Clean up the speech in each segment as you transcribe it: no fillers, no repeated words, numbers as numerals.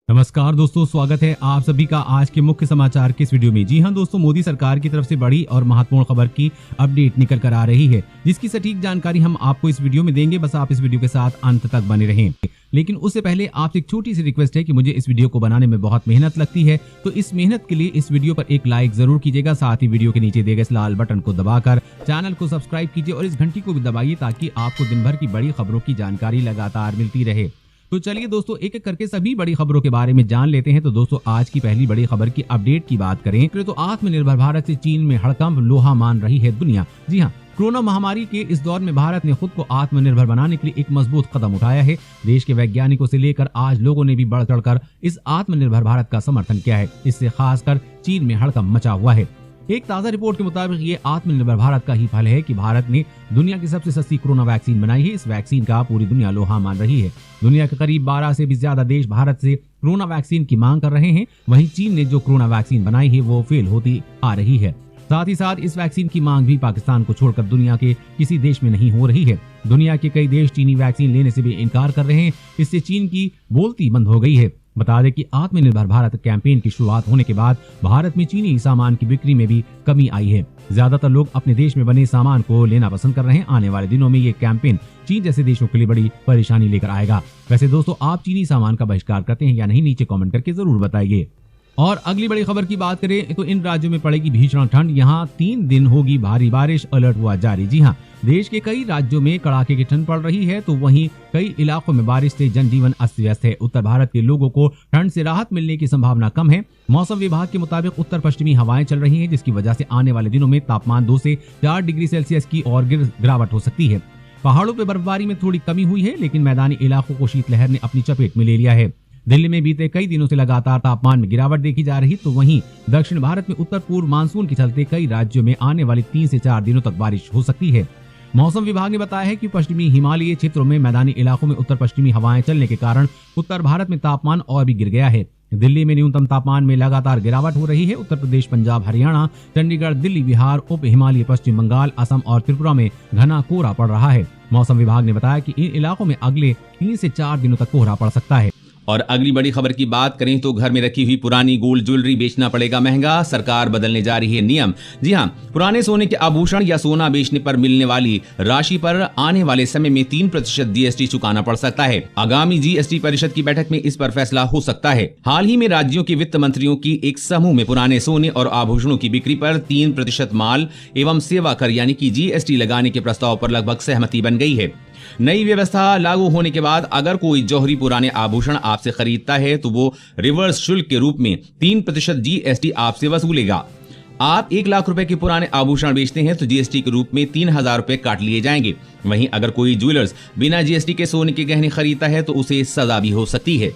नमस्कार दोस्तों, स्वागत है आप सभी का आज के मुख्य समाचार के इस वीडियो में। जी हां दोस्तों, मोदी सरकार की तरफ से बड़ी और महत्वपूर्ण खबर की अपडेट निकल कर आ रही है, जिसकी सटीक जानकारी हम आपको इस वीडियो में देंगे। बस आप इस वीडियो के साथ अंत तक बने रहें। लेकिन उससे पहले आपसे एक छोटी सी रिक्वेस्ट है कि मुझे इस वीडियो को बनाने में बहुत मेहनत लगती है, तो इस मेहनत के लिए इस वीडियो पर एक लाइक जरूर कीजिएगा। साथ ही वीडियो के नीचे दिए गए इस लाल बटन को दबाकर चैनल को सब्सक्राइब कीजिए और इस घंटी को भी दबाइए, ताकि आपको दिन भर की बड़ी खबरों की जानकारी लगातार मिलती रहे। तो चलिए दोस्तों, एक एक करके सभी बड़ी खबरों के बारे में जान लेते हैं। तो दोस्तों, आज की पहली बड़ी खबर की अपडेट की बात करें तो आत्मनिर्भर भारत से चीन में हड़कंप लोहा मान रही है दुनिया। जी हाँ, कोरोना महामारी के इस दौर में भारत ने खुद को आत्मनिर्भर बनाने के लिए एक मजबूत कदम उठाया है। देश के वैज्ञानिकों से लेकर आज लोगों ने भी बढ़ चढ़कर इस आत्मनिर्भर भारत का समर्थन किया है। इससे खासकर चीन में हड़कंप मचा हुआ है। एक ताजा रिपोर्ट के मुताबिक ये आत्मनिर्भर भारत का ही फल है कि भारत ने दुनिया की सबसे सस्ती कोरोना वैक्सीन बनाई है। इस वैक्सीन का पूरी दुनिया लोहा मान रही है। दुनिया के करीब 12 से भी ज्यादा देश भारत से कोरोना वैक्सीन की मांग कर रहे हैं। वहीं चीन ने जो कोरोना वैक्सीन बनाई है वो फेल होती आ रही है। साथ ही साथ इस वैक्सीन की मांग भी पाकिस्तान को छोड़कर दुनिया के किसी देश में नहीं हो रही है। दुनिया के कई देश चीनी वैक्सीन लेने से भी इनकार कर रहे हैं। इससे चीन की बोलती बंद हो गई है। बता दें कि आत्मनिर्भर भारत कैंपेन की शुरुआत होने के बाद भारत में चीनी सामान की बिक्री में भी कमी आई है। ज्यादातर लोग अपने देश में बने सामान को लेना पसंद कर रहे हैं। आने वाले दिनों में ये कैंपेन चीन जैसे देशों के लिए बड़ी परेशानी लेकर आएगा। वैसे दोस्तों, आप चीनी सामान का बहिष्कार करते हैं या नहीं, नीचे कमेंट करके जरूर बताइए। और अगली बड़ी खबर की बात करें तो इन राज्यों में पड़ेगी भीषण ठंड। यहाँ 3 दिन होगी भारी बारिश, अलर्ट हुआ जारी। जी हाँ, देश के कई राज्यों में कड़ाके की ठंड पड़ रही है, तो वहीं कई इलाकों में बारिश से जनजीवन अस्त व्यस्त है। उत्तर भारत के लोगों को ठंड से राहत मिलने की संभावना कम है। मौसम विभाग के मुताबिक उत्तर पश्चिमी हवाएं चल रही हैं, जिसकी वजह से आने वाले दिनों में तापमान 2 से 4 डिग्री सेल्सियस की और गिरावट हो सकती है। पहाड़ों पर बर्फबारी में थोड़ी कमी हुई है, लेकिन मैदानी इलाकों को शीतलहर ने अपनी चपेट में ले लिया है। दिल्ली में बीते कई दिनों से लगातार तापमान में गिरावट देखी जा रही, तो वहीं दक्षिण भारत में उत्तर पूर्व मानसून के चलते कई राज्यों में आने वाली 3 से 4 दिनों तक बारिश हो सकती है। मौसम विभाग ने बताया है कि पश्चिमी हिमालयी क्षेत्रों में मैदानी इलाकों में उत्तर पश्चिमी हवाएं चलने के कारण उत्तर भारत में तापमान और भी गिर गया है। दिल्ली में न्यूनतम तापमान में लगातार गिरावट हो रही है। उत्तर प्रदेश, पंजाब, हरियाणा, चंडीगढ़, दिल्ली, बिहार, उप हिमालय, पश्चिम बंगाल, असम और त्रिपुरा में घना कोहरा पड़ रहा है। मौसम विभाग ने बताया कि इन इलाकों में अगले 3 से 4 दिनों तक कोहरा पड़ सकता है। और अगली बड़ी खबर की बात करें तो घर में रखी हुई पुरानी गोल्ड ज्वेलरी बेचना पड़ेगा महंगा, सरकार बदलने जा रही है नियम। जी हां, पुराने सोने के आभूषण या सोना बेचने पर मिलने वाली राशि पर आने वाले समय में 3% जीएसटी चुकाना पड़ सकता है। आगामी जीएसटी परिषद की बैठक में इस पर फैसला हो सकता है। हाल ही में राज्यों के वित्त मंत्रियों की एक समूह में पुराने सोने और आभूषणों की बिक्री पर 3% माल एवं सेवा कर यानी कि जीएसटी लगाने के प्रस्ताव पर लगभग सहमति बन गई है। नई व्यवस्था लागू होने के बाद अगर कोई जौहरी पुराने आभूषण आपसे खरीदता है तो वो रिवर्स शुल्क के रूप में 3% जीएसटी आपसे वसूलेगा। आप 1 लाख रुपए के पुराने आभूषण बेचते हैं तो जीएसटी के रूप में 3000 रुपए काट लिए जाएंगे। वहीं अगर कोई ज्वेलर्स बिना जीएसटी के सोने के गहने खरीदता है तो उसे सजा भी हो सकती है।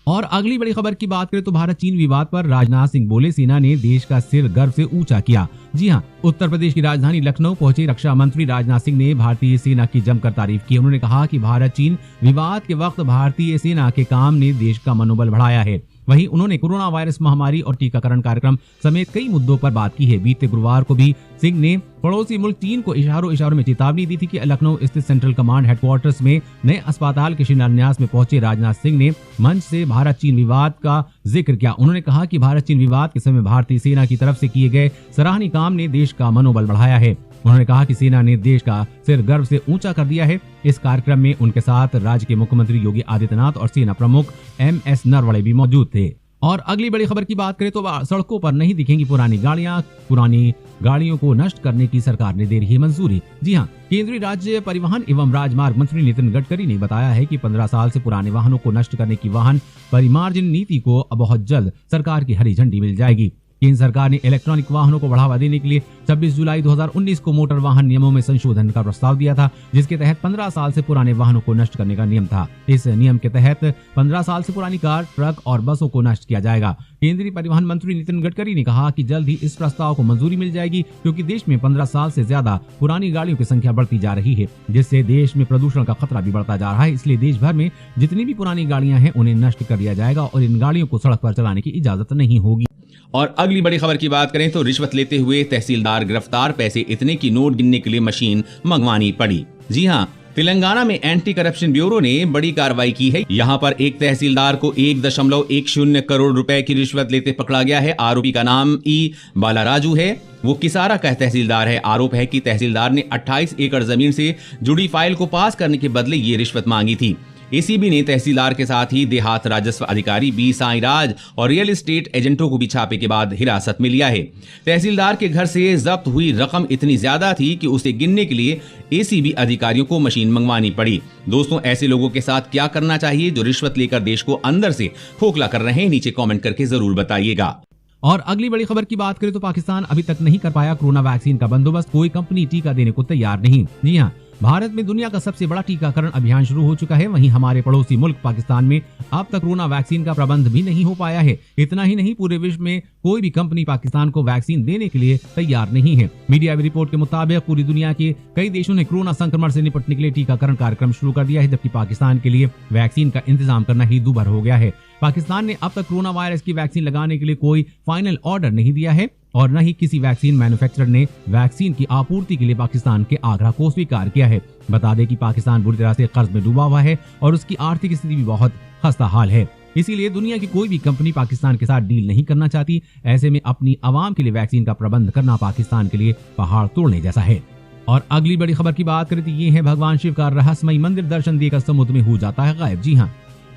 और अगली बड़ी खबर की बात करें तो भारत चीन विवाद पर राजनाथ सिंह बोले, सेना ने देश का सिर गर्व से ऊंचा किया। जी हां, उत्तर प्रदेश की राजधानी लखनऊ पहुंचे रक्षा मंत्री राजनाथ सिंह ने भारतीय सेना की जमकर तारीफ की। उन्होंने कहा कि भारत चीन विवाद के वक्त भारतीय सेना के काम ने देश का मनोबल बढ़ाया है। वहीं उन्होंने कोरोना वायरस महामारी और टीकाकरण कार्यक्रम समेत कई मुद्दों पर बात की है। बीते गुरुवार को भी सिंह ने पड़ोसी मुल्क चीन को इशारों में चेतावनी दी थी कि लखनऊ स्थित सेंट्रल कमांड हेडक्वार्टर्स में नए अस्पताल के शिलान्यास में पहुंचे राजनाथ सिंह ने मंच से भारत चीन विवाद का जिक्र किया। उन्होंने कहा कि भारत चीन विवाद के समय भारतीय सेना की तरफ से किए गए सराहनीय काम ने देश का मनोबल बढ़ाया है। उन्होंने कहा कि सेना ने देश का सिर गर्व से ऊंचा कर दिया है। इस कार्यक्रम में उनके साथ राज्य के मुख्यमंत्री योगी आदित्यनाथ और सेना प्रमुख MS नरवणे भी मौजूद थे। और अगली बड़ी खबर की बात करें तो सड़कों पर नहीं दिखेंगी पुरानी गाड़ियां। पुरानी गाड़ियों को नष्ट करने की सरकार ने दे रही है मंजूरी। जी हां, केंद्रीय राज्य परिवहन एवं राजमार्ग मंत्री नितिन गडकरी ने बताया है कि 15 साल से पुराने वाहनों को नष्ट करने की वाहन परिमार्जन नीति को बहुत जल्द सरकार की हरी झंडी मिल जाएगी। केंद्र सरकार ने इलेक्ट्रॉनिक वाहनों को बढ़ावा देने के लिए 26 जुलाई 2019 को मोटर वाहन नियमों में संशोधन का प्रस्ताव दिया था, जिसके तहत 15 साल से पुराने वाहनों को नष्ट करने का नियम था। इस नियम के तहत 15 साल से पुरानी कार, ट्रक और बसों को नष्ट किया जाएगा। केंद्रीय परिवहन मंत्री नितिन गडकरी ने कहा कि जल्द ही इस प्रस्ताव को मंजूरी मिल जाएगी, क्योंकि देश में 15 साल से ज्यादा पुरानी गाड़ियों की संख्या बढ़ती जा रही है, जिससे देश में प्रदूषण का खतरा भी बढ़ता जा रहा है। इसलिए देश भर में जितनी भी पुरानी गाड़ियां हैं उन्हें नष्ट कर दिया जाएगा और इन गाड़ियों को सड़क पर चलाने की इजाजत नहीं होगी। और अगली बड़ी खबर की बात करें तो रिश्वत लेते हुए तहसीलदार गिरफ्तार, पैसे इतने की नोट गिनने के लिए मशीन मंगवानी पड़ी। जी हां, तेलंगाना में एंटी करप्शन ब्यूरो ने बड़ी कार्रवाई की है। यहां पर एक तहसीलदार को 1.10 करोड़ रुपए की रिश्वत लेते पकड़ा गया है। आरोपी का नाम ई बालाराजू है। वो किसारा का तहसीलदार है। आरोप है कि तहसीलदार ने 28 एकड़ जमीन से जुड़ी फाइल को पास करने के बदले ये रिश्वत मांगी थी। एसीबी ने तहसीलदार के साथ ही देहात राजस्व अधिकारी बी साई राज और रियल एस्टेट एजेंटों को भी छापे के बाद हिरासत में लिया है। तहसीलदार के घर से जब्त हुई रकम इतनी ज्यादा थी कि उसे गिनने के लिए एसीबी अधिकारियों को मशीन मंगवानी पड़ी। दोस्तों, ऐसे लोगों के साथ क्या करना चाहिए जो रिश्वत लेकर देश को अंदर से खोखला कर रहे हैं? नीचे कॉमेंट करके जरूर बताइएगा। और अगली बड़ी खबर की बात करें तो पाकिस्तान अभी तक नहीं कर पाया कोरोना वैक्सीन का बंदोबस्त। कोई कंपनी टीका देने को तैयार नहीं। जी हाँ, भारत में दुनिया का सबसे बड़ा टीकाकरण अभियान शुरू हो चुका है। वहीं हमारे पड़ोसी मुल्क पाकिस्तान में अब तक कोरोना वैक्सीन का प्रबंध भी नहीं हो पाया है। इतना ही नहीं, पूरे विश्व में कोई भी कंपनी पाकिस्तान को वैक्सीन देने के लिए तैयार नहीं है। मीडिया रिपोर्ट के मुताबिक पूरी दुनिया के कई देशों ने कोरोना संक्रमण से निपटने के लिए टीकाकरण कार्यक्रम शुरू कर दिया है, जबकि पाकिस्तान के लिए वैक्सीन का इंतजाम करना ही दूभर हो गया है। पाकिस्तान ने अब तक कोरोना वायरस की वैक्सीन लगाने के लिए कोई फाइनल ऑर्डर नहीं दिया है और न ही किसी वैक्सीन मैन्युफैक्चरर ने वैक्सीन की आपूर्ति के लिए पाकिस्तान के आग्रह को स्वीकार किया है। बता दें कि पाकिस्तान बुरी तरह से कर्ज में डूबा हुआ है और उसकी आर्थिक स्थिति भी बहुत खस्ता हाल है। इसीलिए दुनिया की कोई भी कंपनी पाकिस्तान के साथ डील नहीं करना चाहती। ऐसे में अपनी आवाम के लिए वैक्सीन का प्रबंध करना पाकिस्तान के लिए पहाड़ तोड़ने जैसा है। और अगली बड़ी खबर की बात करें तो ये है भगवान शिव का रहस्यमयी मंदिर दर्शन देकर समुद्र में हो जाता है गायब। जी हाँ,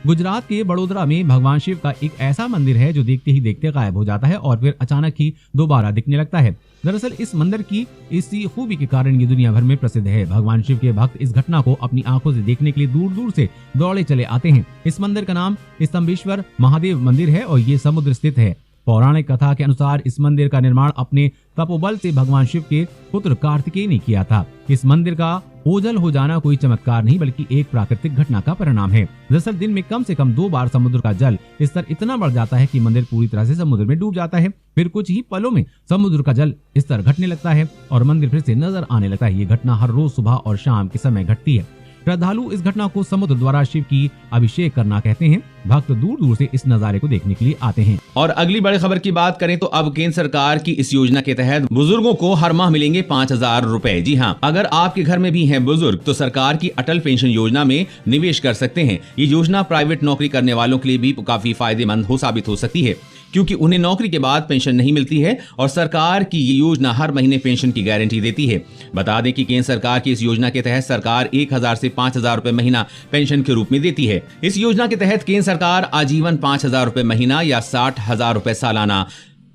गुजरात के बड़ोदरा में भगवान शिव का एक ऐसा मंदिर है जो देखते ही देखते गायब हो जाता है और फिर अचानक ही दोबारा दिखने लगता है। दरअसल इस मंदिर की इसी खूबी के कारण ये दुनिया भर में प्रसिद्ध है। भगवान शिव के भक्त इस घटना को अपनी आंखों से देखने के लिए दूर दूर से दौड़े चले आते हैं। इस मंदिर का नाम स्तंभेश्वर महादेव मंदिर है और ये समुद्र स्थित है। पौराणिक कथा के अनुसार इस मंदिर का निर्माण अपने तपोबल से भगवान शिव के पुत्र कार्तिकेय ने किया था। इस मंदिर का ओझल हो जाना कोई चमत्कार नहीं बल्कि एक प्राकृतिक घटना का परिणाम है। दरअसल दिन में कम से कम 2 बार समुद्र का जल स्तर इतना बढ़ जाता है कि मंदिर पूरी तरह से समुद्र में डूब जाता है। फिर कुछ ही पलों में समुद्र का जल स्तर घटने लगता है और मंदिर फिर से नजर आने लगता है। ये घटना हर रोज सुबह और शाम के समय घटती है। श्रद्धालु इस घटना को समुद्र द्वारा शिव की अभिषेक करना कहते हैं। भक्त दूर दूर से इस नजारे को देखने के लिए आते हैं। और अगली बड़ी खबर की बात करें तो अब केंद्र सरकार की इस योजना के तहत बुजुर्गों को हर माह मिलेंगे 5,000 रुपए। जी हाँ, अगर आपके घर में भी हैं बुजुर्ग तो सरकार की अटल पेंशन योजना में निवेश कर सकते हैं। ये योजना प्राइवेट नौकरी करने वालों के लिए भी काफी फायदेमंद साबित हो सकती है, क्योंकि उन्हें नौकरी के बाद पेंशन नहीं मिलती है और सरकार की ये योजना हर महीने पेंशन की गारंटी देती है। बता दें कि केंद्र सरकार की इस योजना के तहत सरकार 1,000 से 5,000 रुपए महीना पेंशन के रूप में देती है। इस योजना के तहत केंद्र सरकार आजीवन 5,000 रुपए महीना या 60,000 रुपए सालाना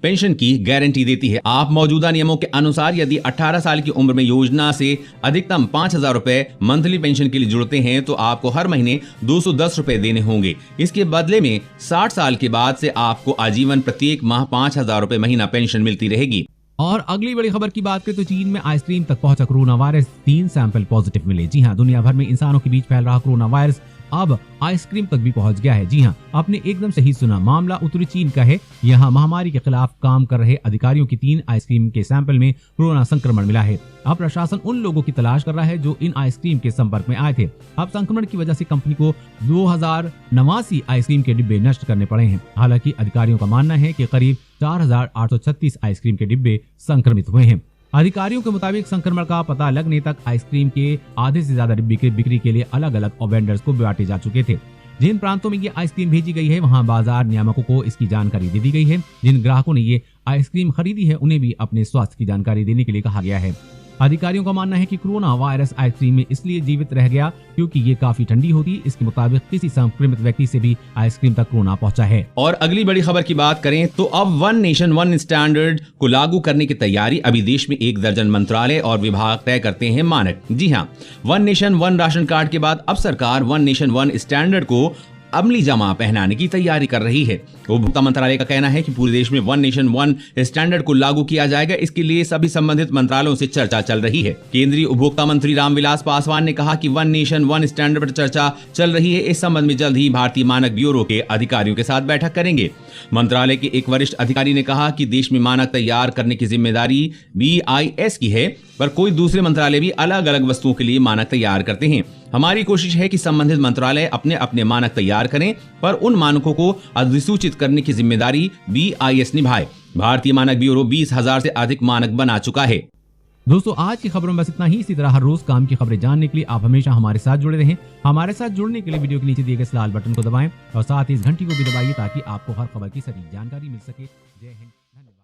पेंशन की गारंटी देती है। आप मौजूदा नियमों के अनुसार यदि 18 साल की उम्र में योजना से अधिकतम 5,000 रुपए मंथली पेंशन के लिए जुड़ते हैं तो आपको हर महीने 210 रुपए देने होंगे। इसके बदले में 60 साल के बाद से आपको आजीवन प्रत्येक माह 5,000 रुपए महीना पेंशन मिलती रहेगी। और अगली बड़ी खबर की बात करें तो चीन में आइसक्रीम तक पहुंचा कोरोना वायरस, 3 सैंपल पॉजिटिव मिले। जी हाँ, दुनिया भर में इंसानों के बीच फैल रहा कोरोना वायरस अब आइसक्रीम तक भी पहुंच गया है। जी हाँ, आपने एकदम सही सुना, मामला उत्तरी चीन का है। यहाँ महामारी के खिलाफ काम कर रहे अधिकारियों की 3 आइसक्रीम के सैंपल में कोरोना संक्रमण मिला है। अब प्रशासन उन लोगों की तलाश कर रहा है जो इन आइसक्रीम के संपर्क में आए थे। अब संक्रमण की वजह से कंपनी को 2089 आइसक्रीम के डिब्बे नष्ट करने पड़े हैं। हालांकि अधिकारियों का मानना है कि करीब 4,836 आइसक्रीम के डिब्बे संक्रमित हुए हैं। अधिकारियों के मुताबिक संक्रमण का पता लगने तक आइसक्रीम के आधे से ज्यादा डिब्बे की बिक्री के लिए अलग अलग वेंडर्स को बांटे जा चुके थे। जिन प्रांतों में ये आइसक्रीम भेजी गई है वहां बाजार नियामकों को इसकी जानकारी दे दी गई है। जिन ग्राहकों ने ये आइसक्रीम खरीदी है उन्हें भी अपने स्वास्थ्य की जानकारी देने के लिए कहा गया है। अधिकारियों का मानना है कि कोरोना वायरस आइसक्रीम में इसलिए जीवित रह गया क्योंकि ये काफी ठंडी होती है। इसके मुताबिक किसी संक्रमित व्यक्ति से भी आइसक्रीम तक कोरोना पहुंचा है। और अगली बड़ी खबर की बात करें तो अब 1 नेशन 1 स्टैंडर्ड को लागू करने की तैयारी। अभी देश में 1 दर्जन मंत्रालय और विभाग तय करते हैं मानक। जी हाँ, 1 नेशन 1 राशन कार्ड के बाद अब सरकार 1 नेशन 1 स्टैंडर्ड को अमली जमा पहनाने की तैयारी कर रही है। उपभोक्ता मंत्रालय का कहना है कि पूरे देश में 1 नेशन 1 स्टैंडर्ड को लागू किया जाएगा। इसके लिए सभी संबंधित मंत्रालयों से चर्चा चल रही है। केंद्रीय उपभोक्ता मंत्री रामविलास पासवान ने कहा कि 1 नेशन 1 स्टैंडर्ड पर चर्चा चल रही है। इस संबंध में जल्द ही भारतीय मानक ब्यूरो के अधिकारियों के साथ बैठक करेंगे। मंत्रालय के एक वरिष्ठ अधिकारी ने कहा कि देश में मानक तैयार करने की जिम्मेदारी BIS की है, पर कोई दूसरे मंत्रालय भी अलग अलग वस्तुओं के लिए मानक तैयार करते हैं। हमारी कोशिश है कि संबंधित मंत्रालय अपने अपने मानक तैयार करें, पर उन मानकों को अधिसूचित करने की जिम्मेदारी BIS निभाए। भारतीय मानक ब्यूरो 20,000 से अधिक मानक बना चुका है। दोस्तों आज की खबरों में बस इतना ही। इसी तरह हर रोज काम की खबरें जानने के लिए आप हमेशा हमारे साथ जुड़े रहें। हमारे साथ जुड़ने के लिए वीडियो के नीचे दिए गए इस लाल बटन को दबाएं और साथ ही इस घंटी को भी दबाइए ताकि आपको हर खबर की सटीक जानकारी मिल सके। जय हिंद, धन्यवाद।